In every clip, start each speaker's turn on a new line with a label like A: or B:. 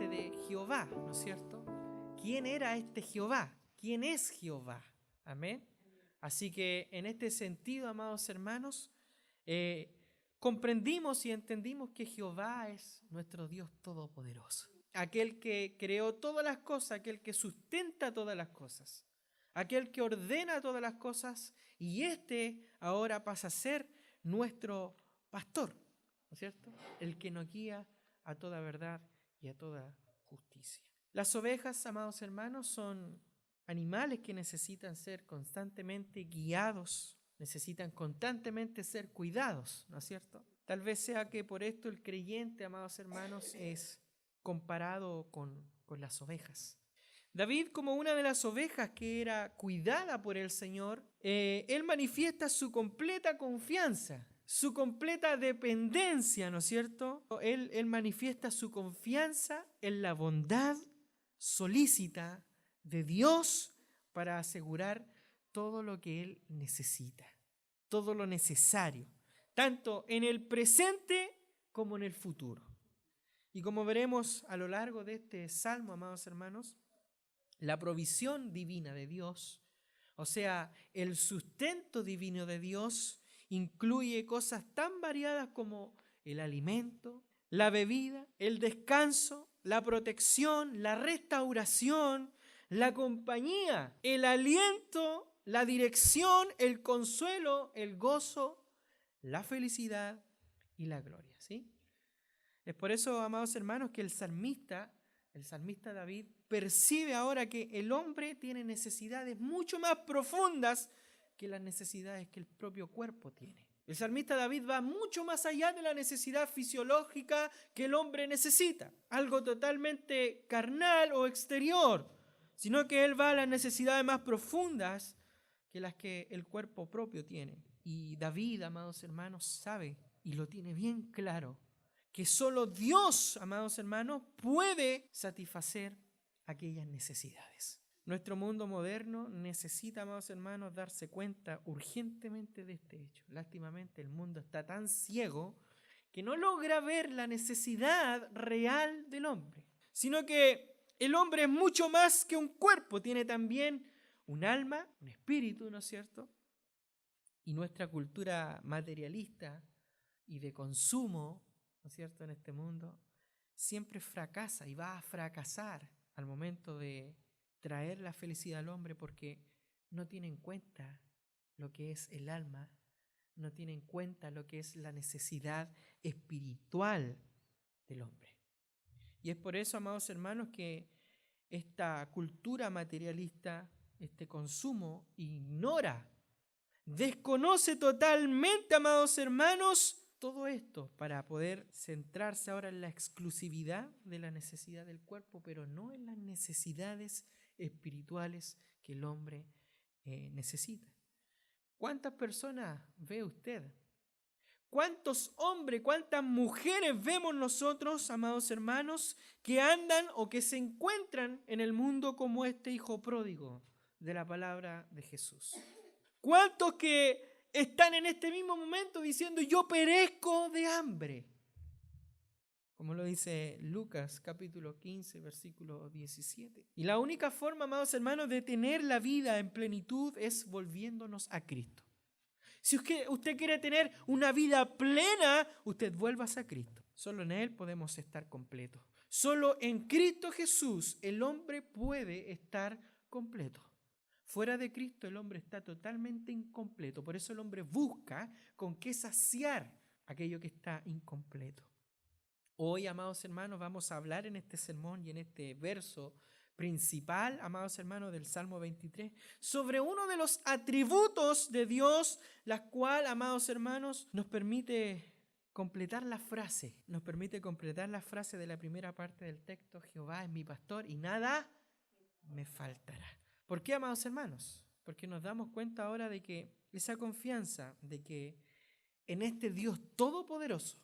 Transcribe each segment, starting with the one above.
A: delante de Jehová, ¿no es cierto? ¿Quién era este Jehová? ¿Quién es Jehová? Amén. Así que en este sentido, amados hermanos, comprendimos y entendimos que Jehová es nuestro Dios todopoderoso. Aquel que creó todas las cosas, aquel que sustenta todas las cosas, aquel que ordena todas las cosas, y ahora pasa a ser nuestro pastor, ¿no es cierto? El que nos guía a toda verdad y a toda justicia. Las ovejas, amados hermanos, son animales que necesitan ser constantemente guiados, necesitan constantemente ser cuidados, ¿no es cierto? Tal vez sea que por esto el creyente, amados hermanos, es comparado con las ovejas. David, como una de las ovejas que era cuidada por el Señor, él manifiesta su completa confianza, su completa dependencia, ¿no es cierto? Él manifiesta su confianza en la bondad solícita de Dios para asegurar todo lo que él necesita, todo lo necesario, tanto en el presente como en el futuro. Y como veremos a lo largo de este salmo, amados hermanos, la provisión divina de Dios, o sea, el sustento divino de Dios, incluye cosas tan variadas como el alimento, la bebida, el descanso, la protección, la restauración, la compañía, el aliento, la dirección, el consuelo, el gozo, la felicidad y la gloria, ¿sí? Es por eso, amados hermanos, que el salmista David percibe ahora que el hombre tiene necesidades mucho más profundas que las necesidades que el propio cuerpo tiene. El salmista David va mucho más allá de la necesidad fisiológica que el hombre necesita, algo totalmente carnal o exterior, sino que él va a las necesidades más profundas que las que el cuerpo propio tiene. Y David, amados hermanos, sabe y lo tiene bien claro, que solo Dios, amados hermanos, puede satisfacer aquellas necesidades. Nuestro mundo moderno necesita, amados hermanos, darse cuenta urgentemente de este hecho. Lástimamente, el mundo está tan ciego que no logra ver la necesidad real del hombre, sino que el hombre es mucho más que un cuerpo, tiene también un alma, un espíritu, ¿no es cierto? Y nuestra cultura materialista y de consumo, ¿no es cierto?, en este mundo, siempre fracasa y va a fracasar al momento de traer la felicidad al hombre, porque no tiene en cuenta lo que es el alma, no tiene en cuenta lo que es la necesidad espiritual del hombre. Y es por eso, amados hermanos, que esta cultura materialista, este consumo, ignora, desconoce totalmente, amados hermanos, todo esto para poder centrarse ahora en la exclusividad de la necesidad del cuerpo, pero no en las necesidades espirituales que el hombre necesita. ¿Cuántas personas ve usted? ¿Cuántos hombres, cuántas mujeres vemos nosotros, amados hermanos, que andan o que se encuentran en el mundo como este hijo pródigo de la palabra de Jesús? ¿Cuántos que están en este mismo momento diciendo: yo perezco de hambre? Como lo dice Lucas capítulo 15, versículo 17. Y la única forma, amados hermanos, de tener la vida en plenitud es volviéndonos a Cristo. Si usted quiere tener una vida plena, usted vuélvase a Cristo. Solo en Él podemos estar completos. Solo en Cristo Jesús el hombre puede estar completo. Fuera de Cristo el hombre está totalmente incompleto. Por eso el hombre busca con qué saciar aquello que está incompleto. Hoy, amados hermanos, vamos a hablar en este sermón y en este verso principal, amados hermanos, del Salmo 23, sobre uno de los atributos de Dios, la cual, amados hermanos, nos permite completar la frase. Nos permite completar la frase de la primera parte del texto: Jehová es mi pastor y nada me faltará. ¿Por qué, amados hermanos? Porque nos damos cuenta ahora de que esa confianza de que en este Dios todopoderoso,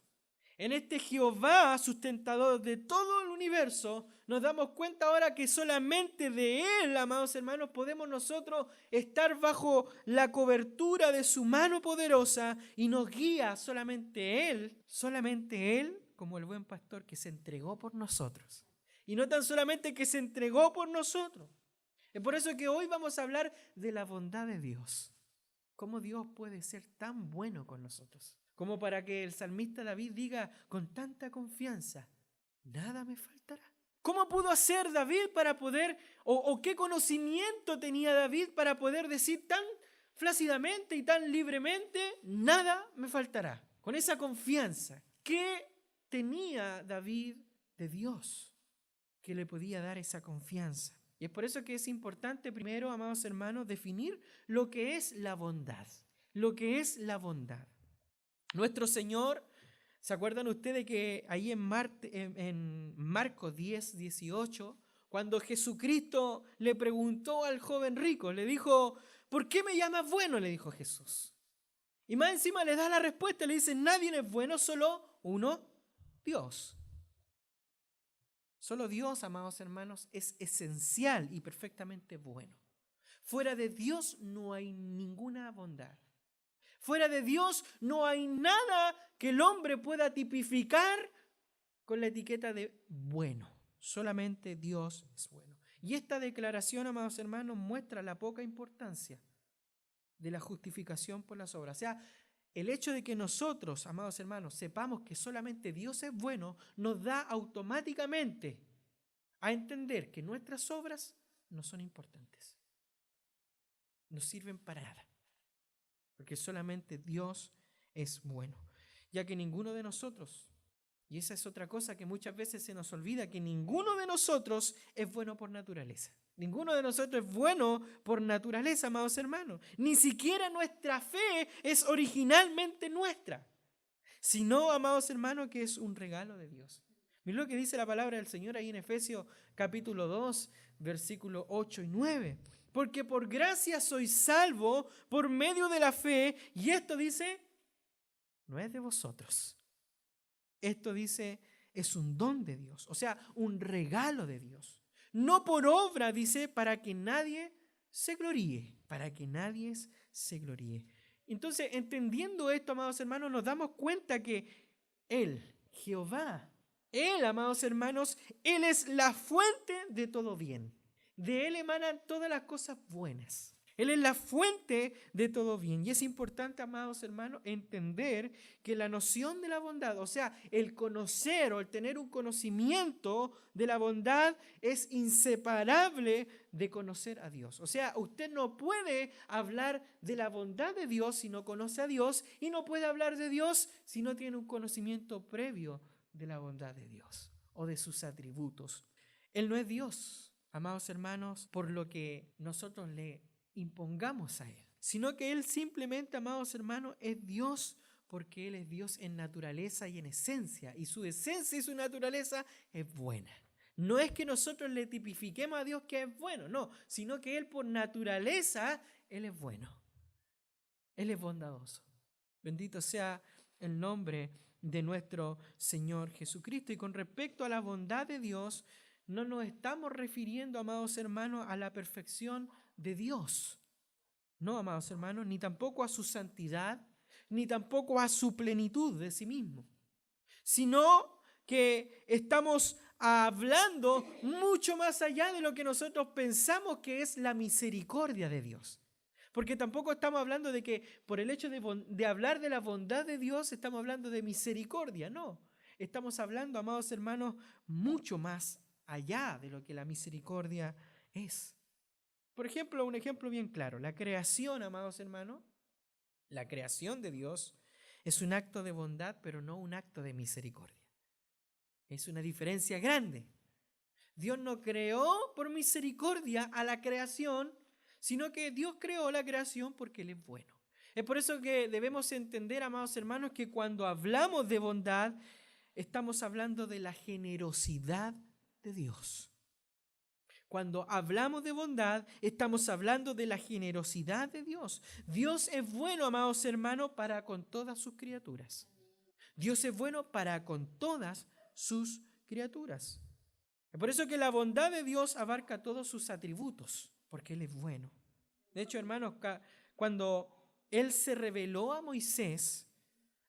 A: en este Jehová sustentador de todo el universo, nos damos cuenta ahora que solamente de Él, amados hermanos, podemos nosotros estar bajo la cobertura de su mano poderosa, y nos guía solamente Él, como el buen pastor que se entregó por nosotros, Y no tan solamente que se entregó por nosotros. Es por eso que hoy vamos a hablar de la bondad de Dios. ¿Cómo Dios puede ser tan bueno con nosotros? Como para que el salmista David diga con tanta confianza, nada me faltará. ¿Cómo pudo hacer David para poder, o qué conocimiento tenía David para poder decir tan flácidamente y tan libremente, nada me faltará? Con esa confianza, ¿qué tenía David de Dios que le podía dar esa confianza? Y es por eso que es importante primero, amados hermanos, definir lo que es la bondad. Lo que es la bondad. Nuestro Señor, ¿se acuerdan ustedes que ahí en Marcos 10, 18, cuando Jesucristo le preguntó al joven rico, le dijo, ¿por qué me llamas bueno?, le dijo Jesús. Y más encima le da la respuesta, le dice, nadie es bueno, solo uno, Dios. Solo Dios, amados hermanos, es esencial y perfectamente bueno. Fuera de Dios no hay ninguna bondad. Fuera de Dios no hay nada que el hombre pueda tipificar con la etiqueta de bueno. Solamente Dios es bueno. Y esta declaración, amados hermanos, muestra la poca importancia de la justificación por las obras. O sea, el hecho de que nosotros, amados hermanos, sepamos que solamente Dios es bueno, nos da automáticamente a entender que nuestras obras no son importantes. No sirven para nada. Porque solamente Dios es bueno. Ya que ninguno de nosotros, y esa es otra cosa que muchas veces se nos olvida, que ninguno de nosotros es bueno por naturaleza. Ninguno de nosotros es bueno por naturaleza, amados hermanos. Ni siquiera nuestra fe es originalmente nuestra, sino, amados hermanos, que es un regalo de Dios. Miren lo que dice la palabra del Señor ahí en Efesios capítulo 2, versículos 8 y 9. Porque por gracia sois salvo por medio de la fe, y esto dice, no es de vosotros. Esto dice, es un don de Dios, o sea, un regalo de Dios. No por obra, dice, para que nadie se gloríe, para que nadie se gloríe. Entonces, entendiendo esto, amados hermanos, nos damos cuenta que Él, Jehová, Él, amados hermanos, Él es la fuente de todo bien. De Él emanan todas las cosas buenas. Él es la fuente de todo bien. Y es importante, amados hermanos, entender que la noción de la bondad, o sea, el conocer o el tener un conocimiento de la bondad es inseparable de conocer a Dios. O sea, usted no puede hablar de la bondad de Dios si no conoce a Dios, y no puede hablar de Dios si no tiene un conocimiento previo de la bondad de Dios o de sus atributos. Él no es Dios, amados hermanos, por lo que nosotros le impongamos a Él, sino que Él simplemente, amados hermanos, es Dios porque Él es Dios en naturaleza y en esencia, y su esencia y su naturaleza es buena. No es que nosotros le tipifiquemos a Dios que es bueno, no, sino que Él por naturaleza, Él es bueno. Él es bondadoso. Bendito sea el nombre de nuestro Señor Jesucristo. Y con respecto a la bondad de Dios, no nos estamos refiriendo, amados hermanos, a la perfección de Dios. No, amados hermanos, ni tampoco a su santidad, ni tampoco a su plenitud de sí mismo, sino que estamos hablando mucho más allá de lo que nosotros pensamos que es la misericordia de Dios. Porque tampoco estamos hablando de que por el hecho de hablar de la bondad de Dios estamos hablando de misericordia, no. Estamos hablando, amados hermanos, mucho más allá de lo que la misericordia es. Por ejemplo, un ejemplo bien claro, la creación, amados hermanos, la creación de Dios es un acto de bondad, pero no un acto de misericordia. Es una diferencia grande. Dios no creó por misericordia a la creación, sino que Dios creó la creación porque Él es bueno. Es por eso que debemos entender, amados hermanos, que cuando hablamos de bondad, estamos hablando de la generosidad de Dios. Cuando hablamos de bondad, estamos hablando de la generosidad de Dios. Dios es bueno, amados hermanos, para con todas sus criaturas. Dios es bueno para con todas sus criaturas. Es por eso que la bondad de Dios abarca todos sus atributos, porque Él es bueno. De hecho, hermanos, cuando Él se reveló a Moisés,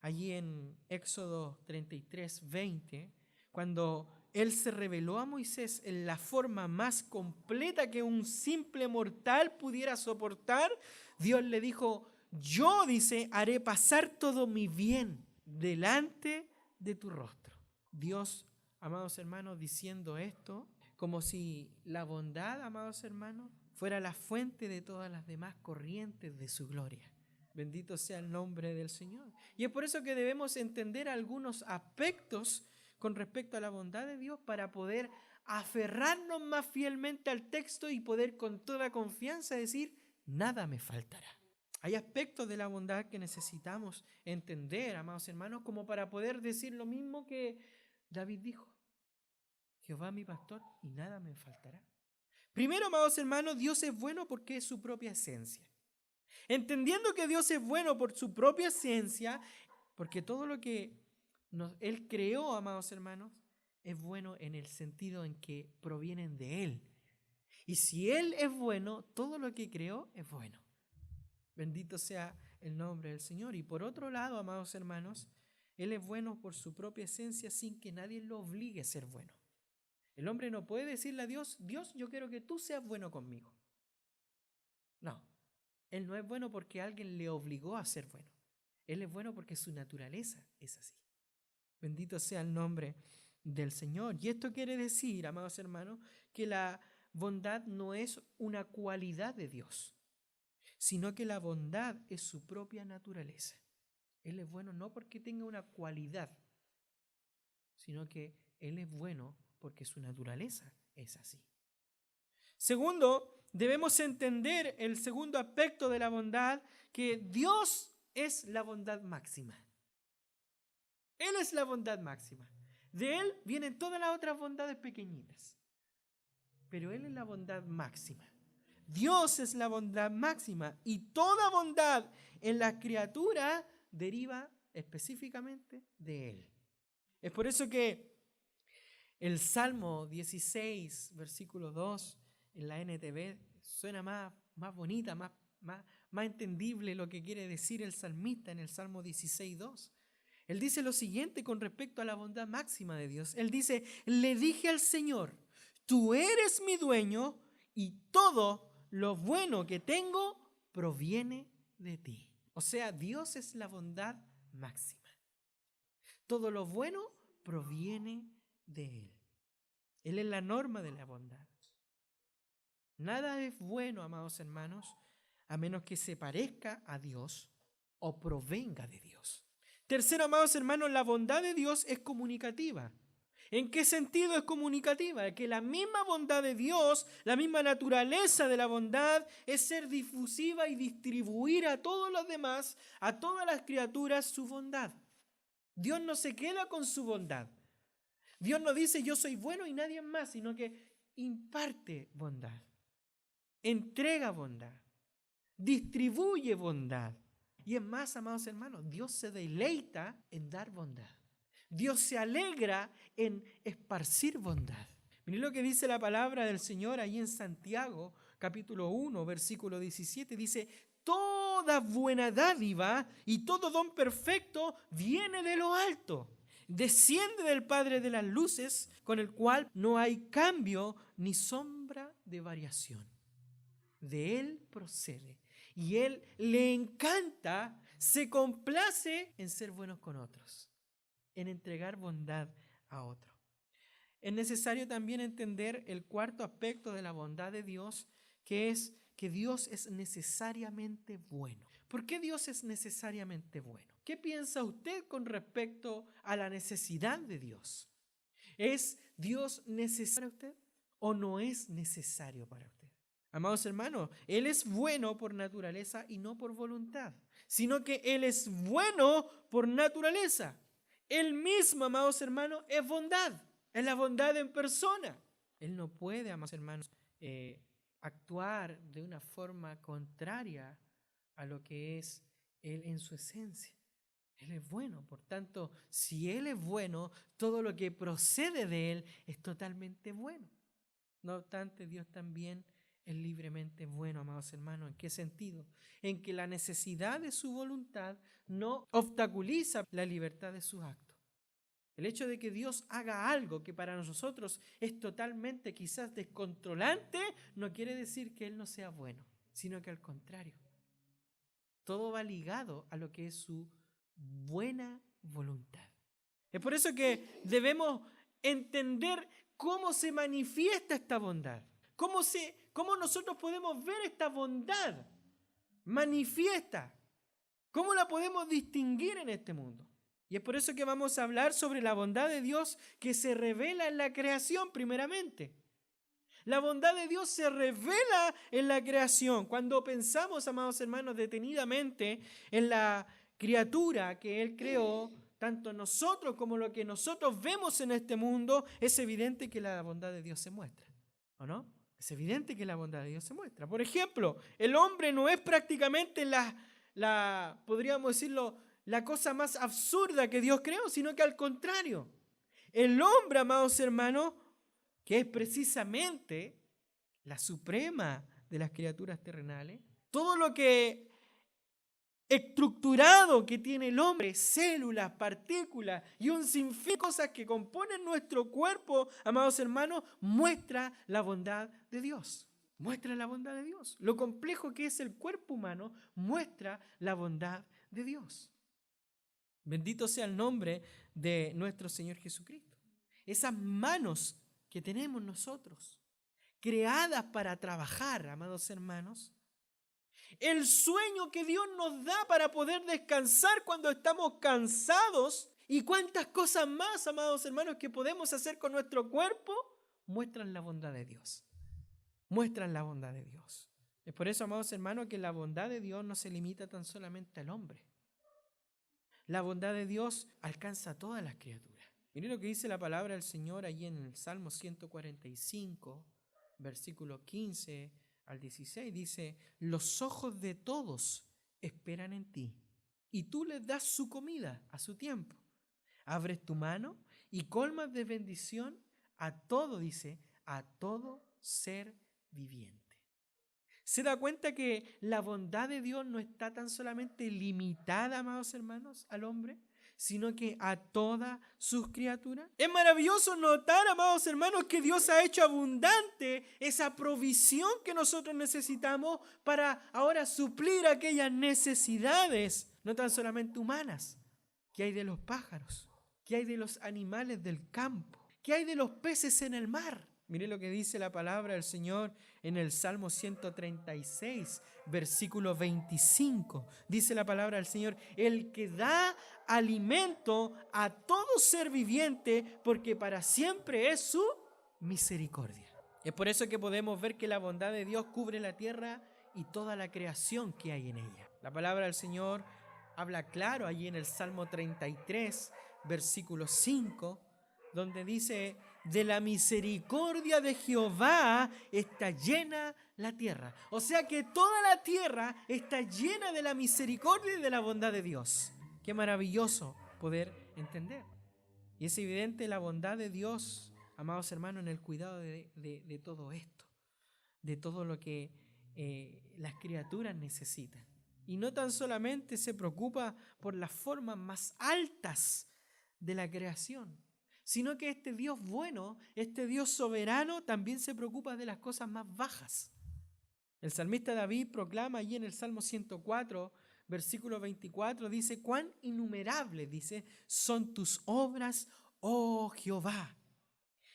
A: allí en Éxodo 33, 20, cuando Él se reveló a Moisés en la forma más completa que un simple mortal pudiera soportar, Dios le dijo, yo, dice, haré pasar todo mi bien delante de tu rostro. Dios, amados hermanos, diciendo esto, como si la bondad, amados hermanos, fuera la fuente de todas las demás corrientes de su gloria. Bendito sea el nombre del Señor. Y es por eso que debemos entender algunos aspectos con respecto a la bondad de Dios para poder aferrarnos más fielmente al texto y poder con toda confianza decir, nada me faltará. Hay aspectos de la bondad que necesitamos entender, amados hermanos, como para poder decir lo mismo que David dijo. Jehová mi pastor y nada me faltará. Primero, amados hermanos, Dios es bueno porque es su propia esencia. Entendiendo que Dios es bueno por su propia esencia, porque todo lo que Él creó, amados hermanos, es bueno en el sentido en que provienen de Él. Y si Él es bueno, todo lo que creó es bueno. Bendito sea el nombre del Señor. Y por otro lado, amados hermanos, Él es bueno por su propia esencia sin que nadie lo obligue a ser bueno. El hombre no puede decirle a Dios, Dios, yo quiero que tú seas bueno conmigo. No, Él no es bueno porque alguien le obligó a ser bueno. Él es bueno porque su naturaleza es así. Bendito sea el nombre del Señor. Y esto quiere decir, amados hermanos, que la bondad no es una cualidad de Dios, sino que la bondad es su propia naturaleza. Él es bueno no porque tenga una cualidad, sino que Él es bueno porque su naturaleza es así. Segundo, debemos entender el segundo aspecto de la bondad, que Dios es la bondad máxima. Él es la bondad máxima. De Él vienen todas las otras bondades pequeñitas, pero Él es la bondad máxima. Dios es la bondad máxima y toda bondad en la criatura deriva específicamente de Él. Es por eso que el Salmo 16, versículo 2, en la NTV, suena más bonita, más entendible lo que quiere decir el salmista en el Salmo 16, 2. Él dice lo siguiente con respecto a la bondad máxima de Dios. Él dice, le dije al Señor, tú eres mi dueño y todo lo bueno que tengo proviene de ti. O sea, Dios es la bondad máxima. Todo lo bueno proviene de Él. Él es la norma de la bondad. Nada es bueno, amados hermanos, a menos que se parezca a Dios o provenga de Dios. Tercero, amados hermanos, la bondad de Dios es comunicativa. ¿En qué sentido es comunicativa? Que la misma bondad de Dios, la misma naturaleza de la bondad es ser difusiva y distribuir a todos los demás, a todas las criaturas, su bondad. Dios no se queda con su bondad. Dios no dice yo soy bueno y nadie más, sino que imparte bondad, entrega bondad, distribuye bondad. Y es más, amados hermanos, Dios se deleita en dar bondad. Dios se alegra en esparcir bondad. Miren lo que dice la palabra del Señor ahí en Santiago, capítulo 1, versículo 17. Dice, toda buena dádiva y todo don perfecto viene de lo alto. Desciende del Padre de las luces, con el cual no hay cambio ni sombra de variación. De Él procede. Y Él le encanta, se complace en ser buenos con otros, en entregar bondad a otros. Es necesario también entender el cuarto aspecto de la bondad de Dios, que es que Dios es necesariamente bueno. ¿Por qué Dios es necesariamente bueno? ¿Qué piensa usted con respecto a la necesidad de Dios? ¿Es Dios necesario para usted o no es necesario para usted? Amados hermanos, Él es bueno por naturaleza y no por voluntad, sino que Él es bueno por naturaleza. Él mismo, amados hermanos, es bondad, es la bondad en persona. Él no puede, amados hermanos, actuar de una forma contraria a lo que es Él en su esencia. Él es bueno, por tanto, si Él es bueno, todo lo que procede de Él es totalmente bueno. No obstante, Dios también es libremente bueno, amados hermanos. ¿En qué sentido? En que la necesidad de su voluntad no obstaculiza la libertad de sus actos. El hecho de que Dios haga algo que para nosotros es totalmente quizás descontrolante, no quiere decir que Él no sea bueno, sino que al contrario. Todo va ligado a lo que es su buena voluntad. Es por eso que debemos entender cómo se manifiesta esta bondad. Cómo nosotros podemos ver esta bondad manifiesta. ¿Cómo la podemos distinguir en este mundo? Y es por eso que vamos a hablar sobre la bondad de Dios que se revela en la creación primeramente. La bondad de Dios se revela en la creación. Cuando pensamos, amados hermanos, detenidamente en la criatura que Él creó, tanto nosotros como lo que nosotros vemos en este mundo, es evidente que la bondad de Dios se muestra, ¿o no? Es evidente que la bondad de Dios se muestra. Por ejemplo, el hombre no es prácticamente podríamos decirlo, la cosa más absurda que Dios creó, sino que al contrario. El hombre, amados hermanos, que es precisamente la suprema de las criaturas terrenales, todo lo que estructurado que tiene el hombre, células, partículas y un sinfín de cosas que componen nuestro cuerpo, amados hermanos, muestra la bondad de Dios. Muestra la bondad de Dios. Lo complejo que es el cuerpo humano muestra la bondad de Dios. Bendito sea el nombre de nuestro Señor Jesucristo. Esas manos que tenemos nosotros, creadas para trabajar, amados hermanos, el sueño que Dios nos da para poder descansar cuando estamos cansados y cuántas cosas más, amados hermanos, que podemos hacer con nuestro cuerpo, muestran la bondad de Dios. Muestran la bondad de Dios. Es por eso, amados hermanos, que la bondad de Dios no se limita tan solamente al hombre. La bondad de Dios alcanza a todas las criaturas. Miren lo que dice la palabra del Señor allí en el Salmo 145, versículo 15 al 16. Dice: los ojos de todos esperan en ti, y tú les das su comida a su tiempo. Abres tu mano y colmas de bendición a todo, dice, a todo ser viviente. ¿Se da cuenta que la bondad de Dios no está tan solamente limitada, amados hermanos, al hombre, sino que a todas sus criaturas? Es maravilloso notar, amados hermanos, que Dios ha hecho abundante esa provisión que nosotros necesitamos para ahora suplir aquellas necesidades, no tan solamente humanas, que hay de los pájaros, que hay de los animales del campo, que hay de los peces en el mar. Mire lo que dice la palabra del Señor en el Salmo 136, versículo 25. Dice la palabra del Señor: el que da alimento a todo ser viviente, porque para siempre es su misericordia. Es por eso que podemos ver que la bondad de Dios cubre la tierra y toda la creación que hay en ella. La palabra del Señor habla claro allí en el Salmo 33, versículo 5, donde dice: de la misericordia de Jehová está llena la tierra. O sea que toda la tierra está llena de la misericordia y de la bondad de Dios. Qué maravilloso poder entender. Y es evidente la bondad de Dios, amados hermanos, en el cuidado de todo esto, de todo lo que las criaturas necesitan. Y no tan solamente se preocupa por las formas más altas de la creación, sino que este Dios bueno, este Dios soberano, también se preocupa de las cosas más bajas. El salmista David proclama allí en el Salmo 104, versículo 24, dice: cuán innumerables, dice, son tus obras, oh Jehová.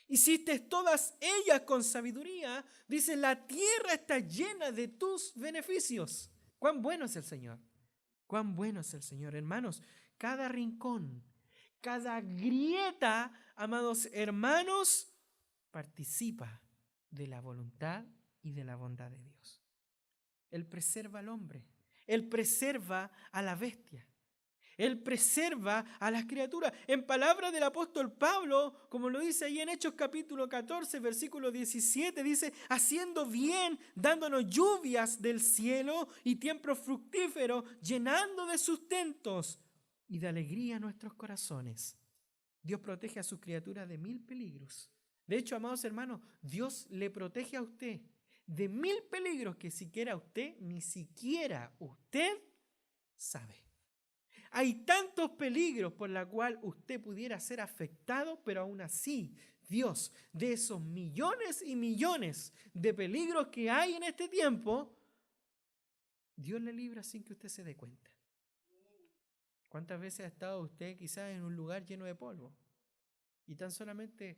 A: Hiciste todas ellas con sabiduría, dice, la tierra está llena de tus beneficios. Cuán bueno es el Señor, cuán bueno es el Señor, hermanos. Cada rincón, cada grieta, amados hermanos, participa de la voluntad y de la bondad de Dios. Él preserva al hombre, Él preserva a la bestia, Él preserva a las criaturas. En palabras del apóstol Pablo, como lo dice ahí en Hechos capítulo 14, versículo 17, dice: haciendo bien, dándonos lluvias del cielo y tiempos fructíferos, llenando de sustentos y de alegría nuestros corazones. Dios protege a sus criaturas de 1000 peligros. De hecho, amados hermanos, Dios le protege a usted de 1000 peligros que ni siquiera usted sabe. Hay tantos peligros por los cuales usted pudiera ser afectado, pero aún así, Dios, de esos millones y millones de peligros que hay en este tiempo, Dios le libra sin que usted se dé cuenta. ¿Cuántas veces ha estado usted quizás en un lugar lleno de polvo? Y tan solamente,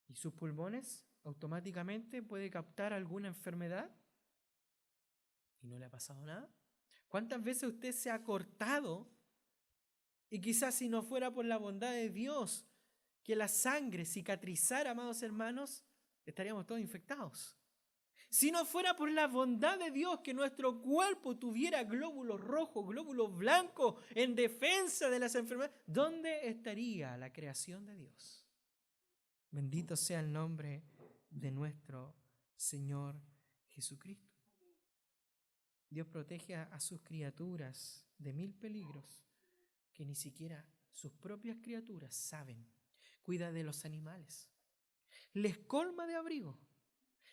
A: y sus pulmones automáticamente puede captar alguna enfermedad y no le ha pasado nada. ¿Cuántas veces usted se ha cortado y quizás si no fuera por la bondad de Dios que la sangre cicatrizara, amados hermanos, estaríamos todos infectados? Si no fuera por la bondad de Dios que nuestro cuerpo tuviera glóbulos rojos, glóbulos blancos en defensa de las enfermedades, ¿dónde estaría la creación de Dios? Bendito sea el nombre de nuestro Señor Jesucristo. Dios protege a sus criaturas de 1000 peligros que ni siquiera sus propias criaturas saben. Cuida de los animales, les colma de abrigo,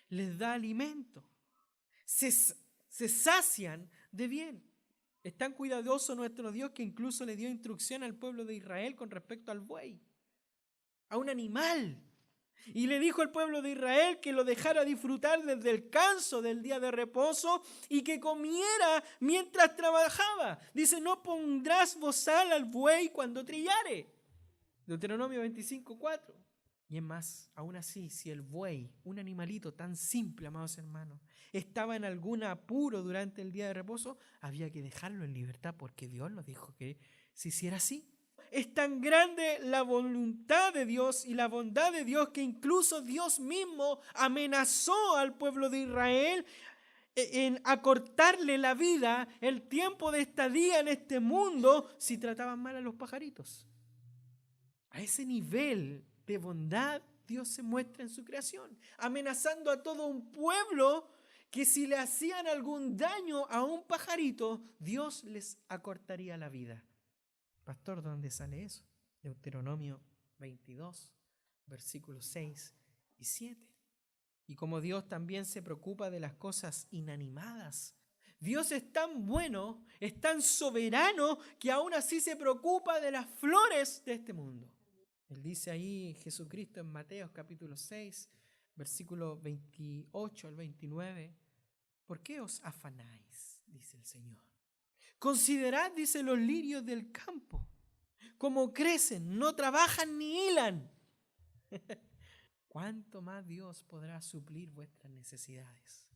A: les da alimento, se sacian de bien. Es tan cuidadoso nuestro Dios que incluso le dio instrucción al pueblo de Israel con respecto al buey, a un animal. Y le dijo al pueblo de Israel que lo dejara disfrutar desde el descanso del día de reposo y que comiera mientras trabajaba. Dice, no pondrás bozal al buey cuando trillare. Deuteronomio 25:4. Y es más, aún así, si el buey, un animalito tan simple, amados hermanos, estaba en algún apuro durante el día de reposo, había que dejarlo en libertad porque Dios nos dijo que se hiciera así. Es tan grande la voluntad de Dios y la bondad de Dios que incluso Dios mismo amenazó al pueblo de Israel en acortarle la vida, el tiempo de estadía en este mundo, si trataban mal a los pajaritos. A ese nivel de bondad Dios se muestra en su creación, amenazando a todo un pueblo que si le hacían algún daño a un pajarito, Dios les acortaría la vida. Pastor, ¿dónde sale eso? Deuteronomio 22, versículos 6 y 7. Y como Dios también se preocupa de las cosas inanimadas, Dios es tan bueno, es tan soberano, que aún así se preocupa de las flores de este mundo. Él dice ahí, Jesucristo en Mateo capítulo 6, versículo 28 al 29, ¿por qué os afanáis? Dice el Señor. Considerad, dice, los lirios del campo, cómo crecen, no trabajan ni hilan. ¿Cuánto más Dios podrá suplir vuestras necesidades?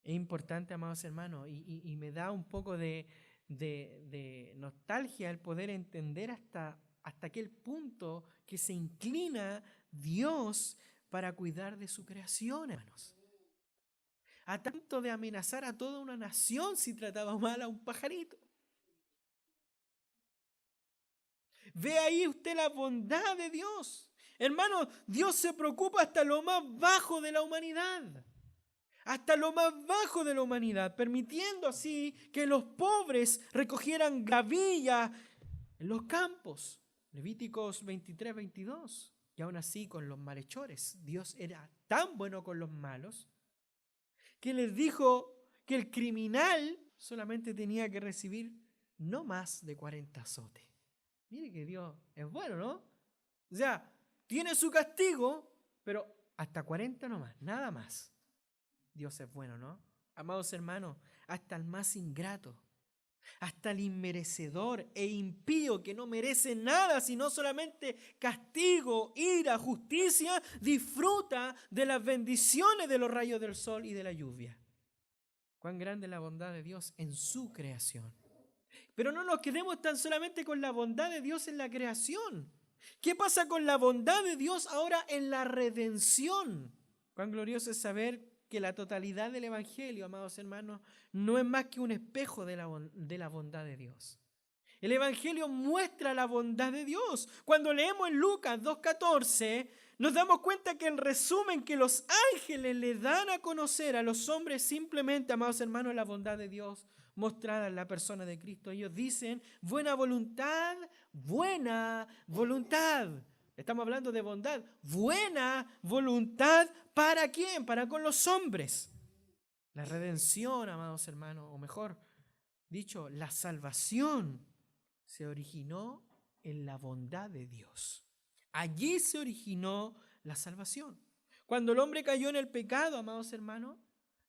A: Es importante, amados hermanos, y me da un poco de nostalgia el poder entender hasta aquel punto que se inclina Dios para cuidar de su creación, hermanos. A tanto de amenazar a toda una nación si trataba mal a un pajarito. Ve ahí usted la bondad de Dios. Hermano, Dios se preocupa hasta lo más bajo de la humanidad. Hasta lo más bajo de la humanidad, permitiendo así que los pobres recogieran gavilla en los campos. Levíticos 23, 22. Y aún así con los malhechores, Dios era tan bueno con los malos que les dijo que el criminal solamente tenía que recibir no más de 40 azotes. Mire que Dios es bueno, ¿no? O sea, tiene su castigo, pero hasta 40 nomás, nada más. Dios es bueno, ¿no? Amados hermanos, hasta el más ingrato, hasta el inmerecedor e impío que no merece nada, sino solamente castigo, ira, justicia, disfruta de las bendiciones de los rayos del sol y de la lluvia. Cuán grande es la bondad de Dios en su creación. Pero no nos quedemos tan solamente con la bondad de Dios en la creación. ¿Qué pasa con la bondad de Dios ahora en la redención? Cuán glorioso es saber que la totalidad del Evangelio, amados hermanos, no es más que un espejo de la bondad de Dios. El Evangelio muestra la bondad de Dios. Cuando leemos en Lucas 2:14, nos damos cuenta que en resumen que los ángeles le dan a conocer a los hombres simplemente, amados hermanos, la bondad de Dios mostrada en la persona de Cristo. Ellos dicen, buena voluntad, buena voluntad. Estamos hablando de bondad. Buena voluntad, ¿para quién? Para con los hombres. La redención, amados hermanos, o mejor, Dicho, la salvación se originó en la bondad de Dios. Allí se originó la salvación. Cuando el hombre cayó en el pecado, amados hermanos,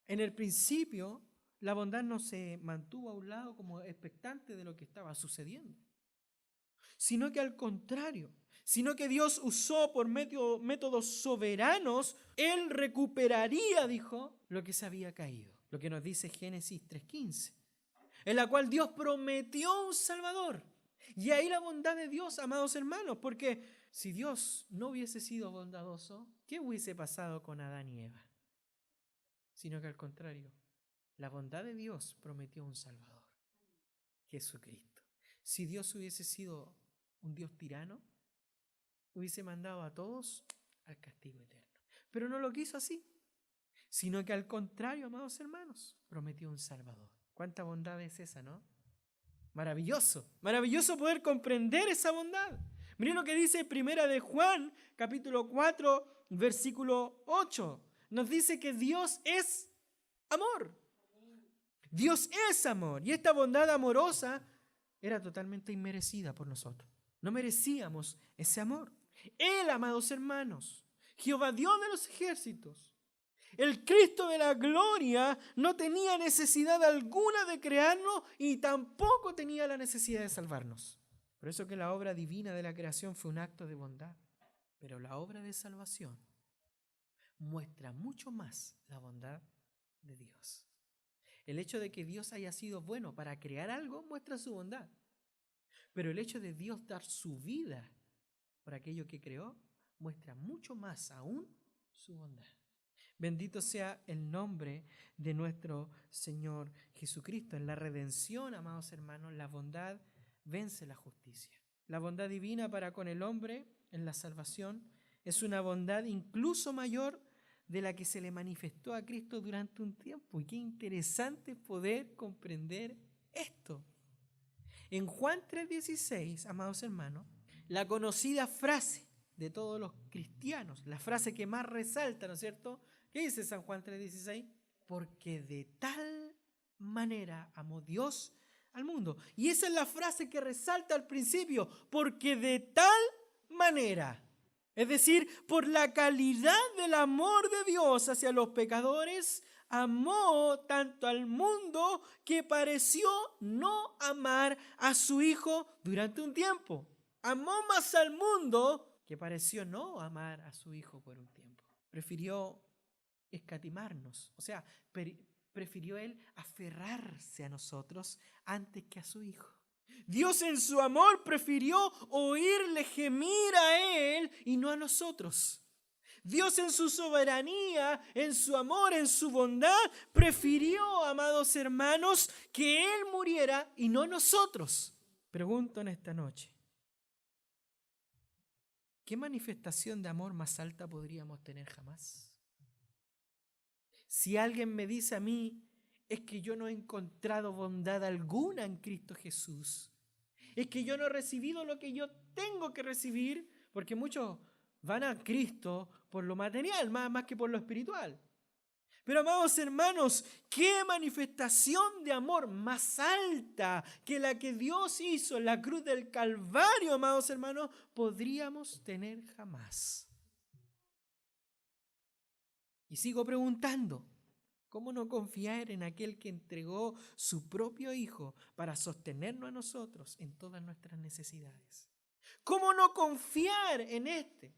A: en el principio la bondad no se mantuvo a un lado como expectante de lo que estaba sucediendo, sino que al contrario, sino que Dios usó por métodos soberanos, Él recuperaría, dijo, lo que se había caído. Lo que nos dice Génesis 3:15, en la cual Dios prometió un Salvador. Y ahí la bondad de Dios, amados hermanos, porque si Dios no hubiese sido bondadoso, ¿qué hubiese pasado con Adán y Eva? Sino que al contrario, la bondad de Dios prometió un Salvador, Jesucristo. Si Dios hubiese sido un Dios tirano, hubiese mandado a todos al castigo eterno. Pero no lo quiso así, sino que al contrario, amados hermanos, prometió un Salvador. ¿Cuánta bondad es esa, no? Maravilloso, maravilloso poder comprender esa bondad. Miren lo que dice Primera de Juan, capítulo 4, versículo 8. Nos dice que Dios es amor. Dios es amor. Y esta bondad amorosa era totalmente inmerecida por nosotros. No merecíamos ese amor. Él, amados hermanos, Jehová Dios de los ejércitos, el Cristo de la gloria, no tenía necesidad alguna de crearnos y tampoco tenía la necesidad de salvarnos. Por eso que la obra divina de la creación fue un acto de bondad. Pero la obra de salvación muestra mucho más la bondad de Dios. El hecho de que Dios haya sido bueno para crear algo muestra su bondad. Pero el hecho de Dios dar su vida por aquello que creó muestra mucho más aún su bondad. Bendito sea el nombre de nuestro Señor Jesucristo. En la redención, amados hermanos, la bondad vence la justicia. La bondad divina para con el hombre en la salvación es una bondad incluso mayor de la que se le manifestó a Cristo durante un tiempo. Y qué interesante poder comprender esto. En Juan 3:16, amados hermanos, la conocida frase de todos los cristianos, la frase que más resalta, ¿no es cierto? ¿Qué dice San Juan 3:16? Porque de tal manera amó Dios al mundo. Y esa es la frase que resalta al principio, porque de tal manera. Es decir, por la calidad del amor de Dios hacia los pecadores, amó tanto al mundo que pareció no amar a su Hijo durante un tiempo. Amó más al mundo que pareció no amar a su Hijo por un tiempo. Prefirió escatimarnos, o sea, prefirió Él aferrarse a nosotros antes que a su Hijo. Dios en su amor prefirió oírle gemir a Él y no a nosotros. Dios en su soberanía, en su amor, en su bondad, prefirió, amados hermanos, que Él muriera y no nosotros. Pregunto en esta noche, ¿qué manifestación de amor más alta podríamos tener jamás? Si alguien me dice a mí, es que yo no he encontrado bondad alguna en Cristo Jesús, es que yo no he recibido lo que yo tengo que recibir, porque muchos van a Cristo por lo material, más que por lo espiritual. Pero amados hermanos, ¿qué manifestación de amor más alta que la que Dios hizo en la cruz del Calvario, amados hermanos, podríamos tener jamás? Y sigo preguntando, ¿cómo no confiar en aquel que entregó su propio Hijo para sostenernos a nosotros en todas nuestras necesidades? ¿Cómo no confiar en este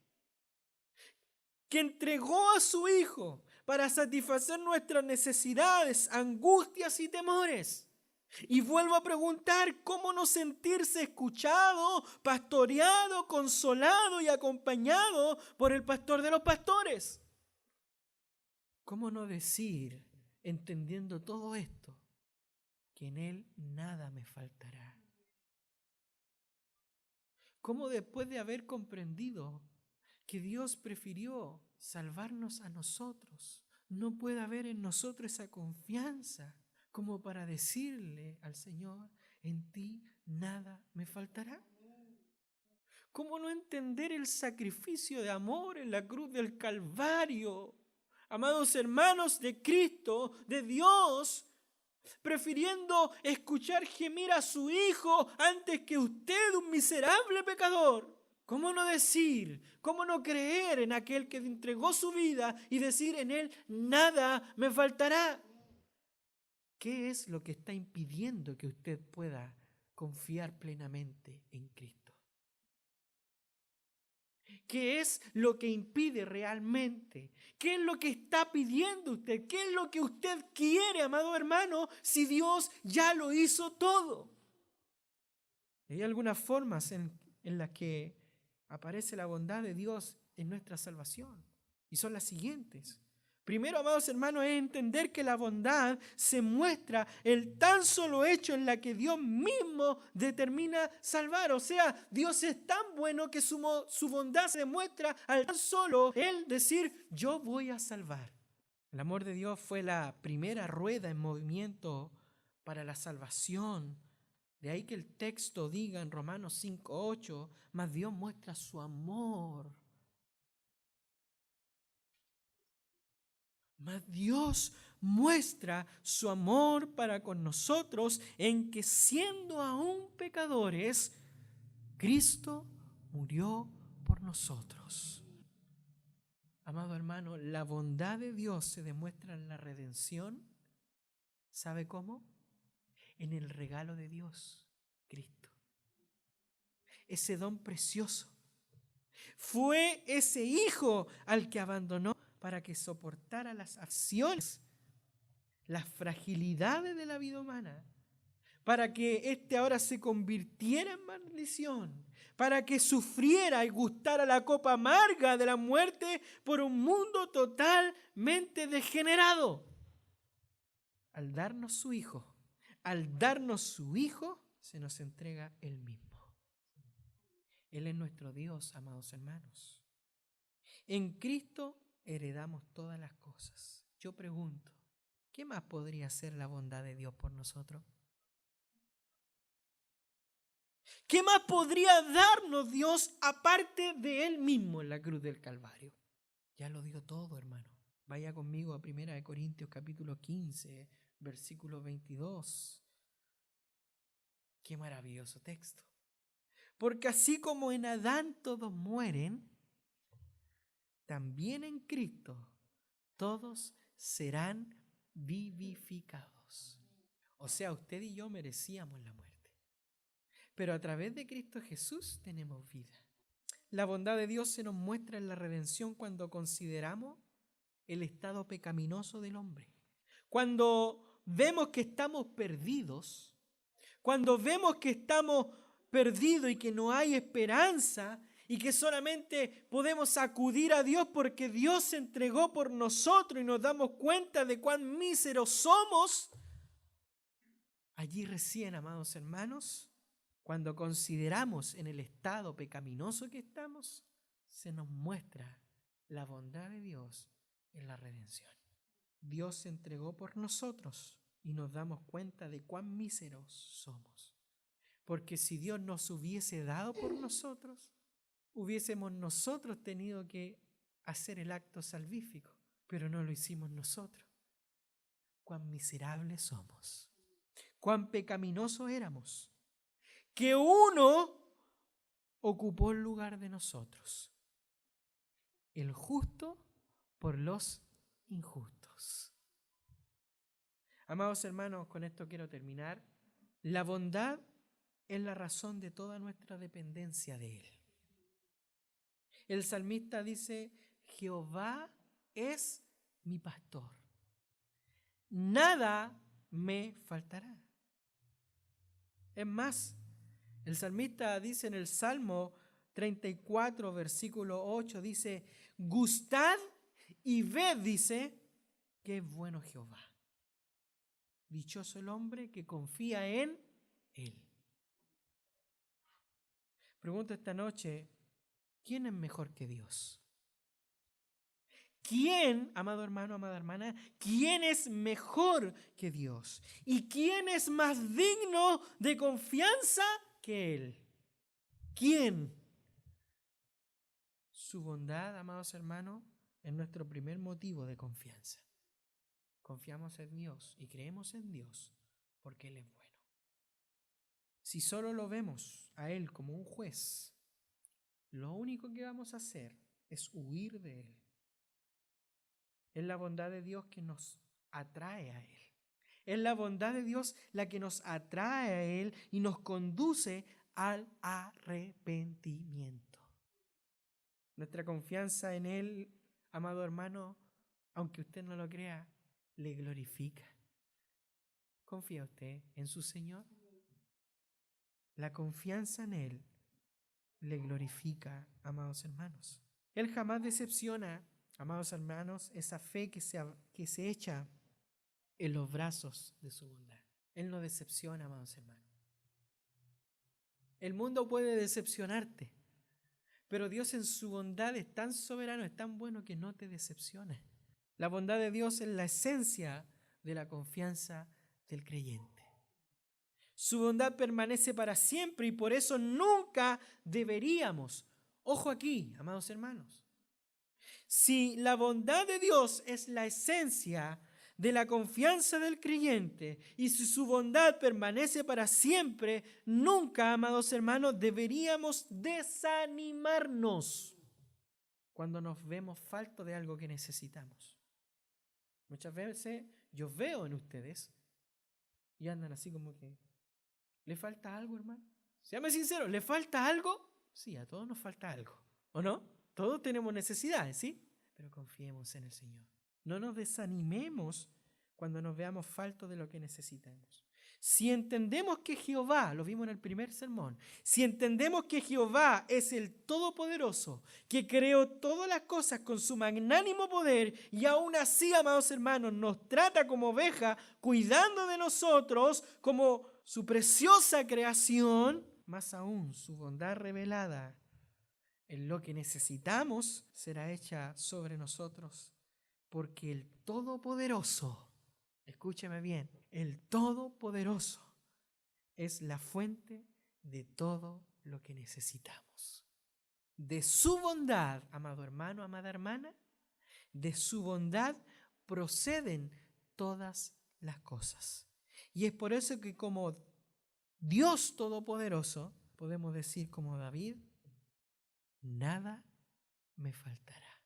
A: que entregó a su Hijo para satisfacer nuestras necesidades, angustias y temores? Y vuelvo a preguntar, ¿cómo no sentirse escuchado, pastoreado, consolado y acompañado por el pastor de los pastores? ¿Cómo no decir, entendiendo todo esto, que en Él nada me faltará? ¿Cómo después de haber comprendido que Dios prefirió salvarnos a nosotros, no puede haber en nosotros esa confianza como para decirle al Señor, en ti nada me faltará? ¿Cómo no entender el sacrificio de amor en la cruz del Calvario? Amados hermanos de Cristo, de Dios, prefiriendo escuchar gemir a su hijo antes que usted, un miserable pecador. ¿Cómo no decir, cómo no creer en aquel que entregó su vida y decir en él nada me faltará? ¿Qué es lo que está impidiendo que usted pueda confiar plenamente en Cristo? ¿Qué es lo que impide realmente? ¿Qué es lo que está pidiendo usted? ¿Qué es lo que usted quiere, amado hermano, si Dios ya lo hizo todo? Hay algunas formas en las que aparece la bondad de Dios en nuestra salvación. Y son las siguientes. Primero, amados hermanos, es entender que la bondad se muestra el tan solo hecho en la que Dios mismo determina salvar. O sea, Dios es tan bueno que su bondad se muestra al tan solo Él decir, yo voy a salvar. El amor de Dios fue la primera rueda en movimiento para la salvación. De ahí que el texto diga en Romanos 5:8, mas Dios muestra su amor. Mas Dios muestra su amor para con nosotros en que siendo aún pecadores, Cristo murió por nosotros. Amado hermano, la bondad de Dios se demuestra en la redención. ¿Sabe cómo? En el regalo de Dios, Cristo. Ese don precioso. Fue ese Hijo al que abandonó para que soportara las acciones, las fragilidades de la vida humana, para que éste ahora se convirtiera en maldición, para que sufriera y gustara la copa amarga de la muerte por un mundo totalmente degenerado. Al darnos su Hijo, se nos entrega Él mismo. Él es nuestro Dios, amados hermanos. En Cristo heredamos todas las cosas. Yo pregunto, ¿qué más podría ser la bondad de Dios por nosotros? ¿Qué más podría darnos Dios aparte de Él mismo en la cruz del Calvario? Ya lo dio todo, hermano. Vaya conmigo a 1 Corintios capítulo 15, versículo 22. Qué maravilloso texto. Porque así como en Adán todos mueren, también en Cristo todos serán vivificados. O sea, usted y yo merecíamos la muerte, pero a través de Cristo Jesús tenemos vida. La bondad de Dios se nos muestra en la redención cuando consideramos el estado pecaminoso del hombre. Cuando vemos que estamos perdidos, cuando vemos que estamos perdidos y que no hay esperanza y que solamente podemos acudir a Dios porque Dios se entregó por nosotros y nos damos cuenta de cuán míseros somos, allí recién, amados hermanos, cuando consideramos en el estado pecaminoso que estamos, se nos muestra la bondad de Dios en la redención. Dios se entregó por nosotros y nos damos cuenta de cuán míseros somos. Porque si Dios nos hubiese dado por nosotros, hubiésemos nosotros tenido que hacer el acto salvífico, pero no lo hicimos nosotros. Cuán miserables somos, cuán pecaminosos éramos, que uno ocupó el lugar de nosotros, el justo por los injustos. Amados hermanos, con esto quiero terminar. La bondad es la razón de toda nuestra dependencia de Él. El salmista dice, Jehová es mi pastor, nada me faltará. Es más, el salmista dice en el Salmo 34, versículo 8, dice, gustad y ved, dice, que es bueno Jehová. Dichoso el hombre que confía en Él. Pregunto esta noche, ¿quién es mejor que Dios? ¿Quién, amado hermano, amada hermana, quién es mejor que Dios? ¿Y quién es más digno de confianza que Él? ¿Quién? Su bondad, amados hermanos, es nuestro primer motivo de confianza. Confiamos en Dios y creemos en Dios porque Él es bueno. Si solo lo vemos a Él como un juez, lo único que vamos a hacer es huir de Él. Es la bondad de Dios que nos atrae a Él. Es la bondad de Dios la que nos atrae a Él y nos conduce al arrepentimiento. Nuestra confianza en Él, amado hermano, aunque usted no lo crea, le glorifica. ¿Confía usted en su Señor? La confianza en Él le glorifica, amados hermanos. Él jamás decepciona, amados hermanos, esa fe que se echa en los brazos de su bondad. Él no decepciona, amados hermanos. El mundo puede decepcionarte, pero Dios en su bondad es tan soberano, es tan bueno que no te decepciona. La bondad de Dios es la esencia de la confianza del creyente. Su bondad permanece para siempre y por eso nunca deberíamos, ojo aquí, amados hermanos, si la bondad de Dios es la esencia de la confianza del creyente y si su bondad permanece para siempre, nunca, amados hermanos, deberíamos desanimarnos cuando nos vemos faltos de algo que necesitamos. Muchas veces yo veo en ustedes y andan así como que, ¿le falta algo, hermano? Séame sincero, ¿le falta algo? Sí, a todos nos falta algo, ¿o no? Todos tenemos necesidades, ¿sí? Pero confiemos en el Señor. No nos desanimemos cuando nos veamos faltos de lo que necesitamos. Si entendemos que Jehová, lo vimos en el primer sermón, si entendemos que Jehová es el Todopoderoso, que creó todas las cosas con su magnánimo poder y aún así, amados hermanos, nos trata como oveja, cuidando de nosotros como su preciosa creación, más aún su bondad revelada en lo que necesitamos será hecha sobre nosotros, porque el Todopoderoso, escúcheme bien, el Todopoderoso es la fuente de todo lo que necesitamos. De su bondad, amado hermano, amada hermana, de su bondad proceden todas las cosas. Y es por eso que como Dios Todopoderoso, podemos decir como David, nada me faltará.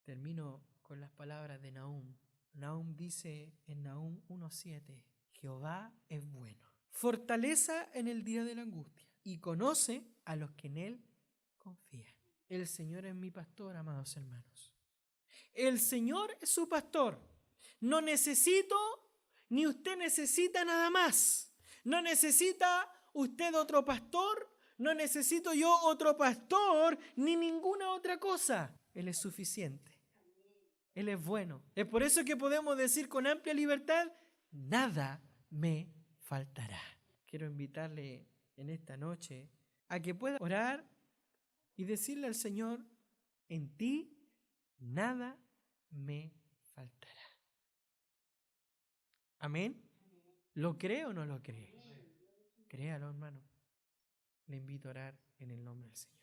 A: Termino con las palabras de Nahum. Nahum dice en Nahum 1:7, Jehová es bueno, fortaleza en el día de la angustia y conoce a los que en él confían. El Señor es mi pastor, amados hermanos. El Señor es su pastor. No necesito, ni usted necesita nada más. No necesita usted otro pastor, no necesito yo otro pastor, ni ninguna otra cosa. Él es suficiente. Él es bueno. Es por eso que podemos decir con amplia libertad, nada me faltará. Quiero invitarle en esta noche a que pueda orar y decirle al Señor, en ti nada me faltará. Amén. ¿Lo cree o no lo cree? Créalo, hermano. Le invito a orar en el nombre del Señor.